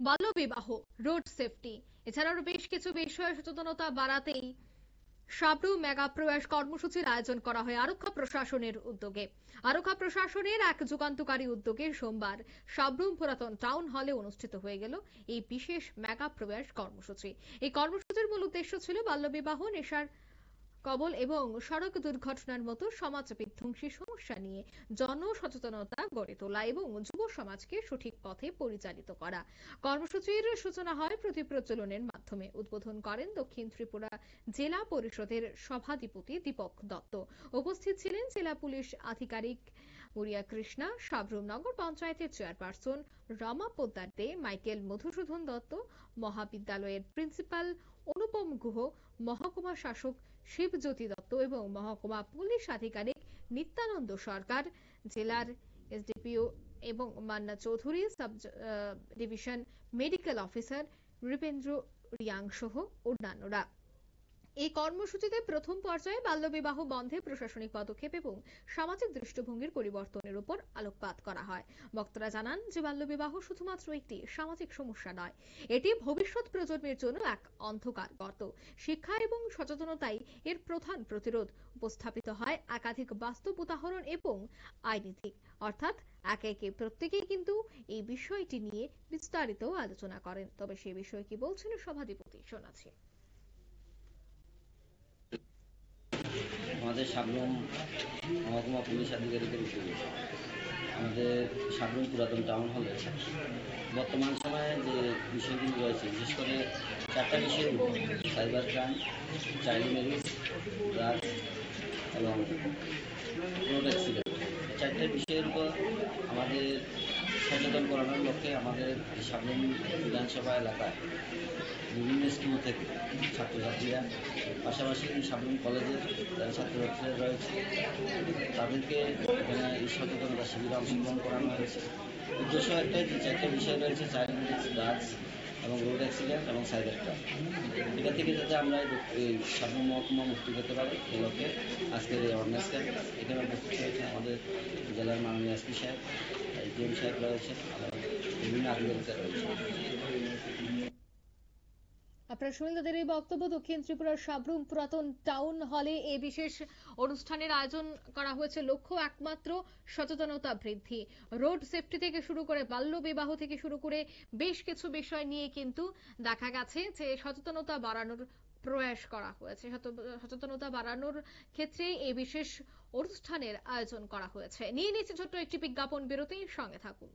বাল্যবিবাহ, road safety এছাড়াও বেশ কিছু বিষয়ে সচেতনতা বাড়াতেই সাবরুম মেগা প্রয়াস কর্মসূচির আয়োজন করা হয় আরক্ষা প্রশাসনের উদ্যোগে। আরক্ষা প্রশাসনের এক যুগান্তকারী উদ্যোগে সোমবার সাবরুম পুরাতন টাউন হলে অনুষ্ঠিত হয়ে গেল এই বিশেষ মেগা প্রয়াস কর্মসূচি। এই কর্মসূচির মূল উদ্দেশ্য ছিল বাল্যবিবাহ, নেশার কবল এবং সড়ক দুর্ঘটনার মতো সমাজ বিধ্বংসী সমস্যা নিয়ে জনসচেতনতা গড়ে তোলা এবং যুব সমাজকে সঠিক পথে পরিচালিত করা। কর্মসূচির সূচনা হয় প্রদীপ প্রজ্বলনের মাধ্যমে। উদ্বোধন করেন দক্ষিণ ত্রিপুরা জেলা পরিষদের সভাধিপতি দীপক দত্ত। উপস্থিত ছিলেন জেলা পুলিশ আধিকারিক উরিয়া কৃষ্ণা, সাবরুম নগর পঞ্চায়েতের চেয়ারপারসন রমা পোদ্দার দে, মাইকেল মধুসূদন দত্ত, মহাবিদ্যালয়ের প্রিন্সিপাল অনুপম গুহ, মহকুমা শাসক শিবজ্যোতি দত্ত এবং মহকুমা পুলিশ আধিকারিক নিত্যানন্দ সরকার, জেলার এসডিপিও এবং Manna Chowdhury, sub division medical officer Nripendra Reang সহ অন্যান্যরা। এই কর্মসূচিতে প্রথম পর্যায়ে বাল্যবিবাহ বন্ধে প্রশাসনিক পদক্ষেপ এবং সামাজিক দৃষ্টিভঙ্গির পরিবর্তনের উপর আলোকপাত করা হয়। বক্তারা জানান যে বাল্যবিবাহ শুধুমাত্র একটি সামাজিক সমস্যা নয়, এটি ভবিষ্যৎ প্রজন্মের জন্য এক অন্ধকার গর্ত। শিক্ষা এবং সচেতনতাই এর প্রধান প্রতিরোধ। উপস্থাপিত হয় একাধিক বাস্তব উদাহরণ এবং আইনি দিক, অর্থাৎ একে একে প্রত্যেকেই কিন্তু এই বিষয়টি নিয়ে বিস্তারিত আলোচনা করেন। তবে সে বিষয়ে কি বলছেন সভাধিপতি শোনাচ্ছি। আমাদের সাবরুম মহকুমা পুলিশ আধিকারিকের উদ্যোগে আমাদের সাবরুম পুরাতন টাউন হলে বর্তমান সময়ে যে বিষয়গুলি রয়েছে, বিশেষ করে 4টা বিষয়ের উপর: cyber crime, child marriage, drugs এবং রোড অ্যাক্সিডেন্ট, 4টা বিষয়ের উপর আমাদের সচেতন করানোর লক্ষ্যে আমাদের সাবরুম বিধানসভা এলাকায় বিভিন্ন স্কুল থেকে ছাত্রছাত্রীরা, পাশাপাশি সাবরুম কলেজের যারা ছাত্রছাত্রীরা রয়েছে তাদেরকে এখানে এই সচেতনতা শিবিরে অংশগ্রহণ করানো হয়েছে। উদ্দেশ্য একটাই, যে 4টা বিষয় রয়েছে: চাইল্ড ম্যারেজ, ড্রাগস এবং রোড অ্যাক্সিডেন্ট এবং সাইবার ক্রাইম। এটা থেকে যাতে আমরা এই সাবরুম মহকুমা মুক্তি পেতে পারি, এই লক্ষ্যে আজকের এই অ্যাওয়ারনেস ক্যাম্প। এখানে উপস্থিত হয়েছে আমাদের জেলার মাননীয় এসপি সাহেব, ডিএম সাহেব রয়েছে, বিভিন্ন আধিকারিকরা রয়েছে। আপনারা শুনলেন তাদের এই বক্তব্য। দক্ষিণ ত্রিপুরার সাবরুম পুরাতন টাউন হলে এই বিশেষ অনুষ্ঠানের আয়োজন করা হয়েছে। লক্ষ্য একমাত্র সচেতনতা বৃদ্ধি। রোড সেফটি থেকে শুরু করে বাল্য বিবাহ থেকে শুরু করে বেশ কিছু বিষয় নিয়ে কিন্তু দেখা গেছে যে সচেতনতা বাড়ানোর প্রয়াস করা হয়েছে। সচেতনতা বাড়ানোর ক্ষেত্রে এই বিশেষ অনুষ্ঠানের আয়োজন করা হয়েছে। নিয়ে নিচ্ছে ছোট্ট একটি বিজ্ঞাপন বিরতি, সঙ্গে থাকুন।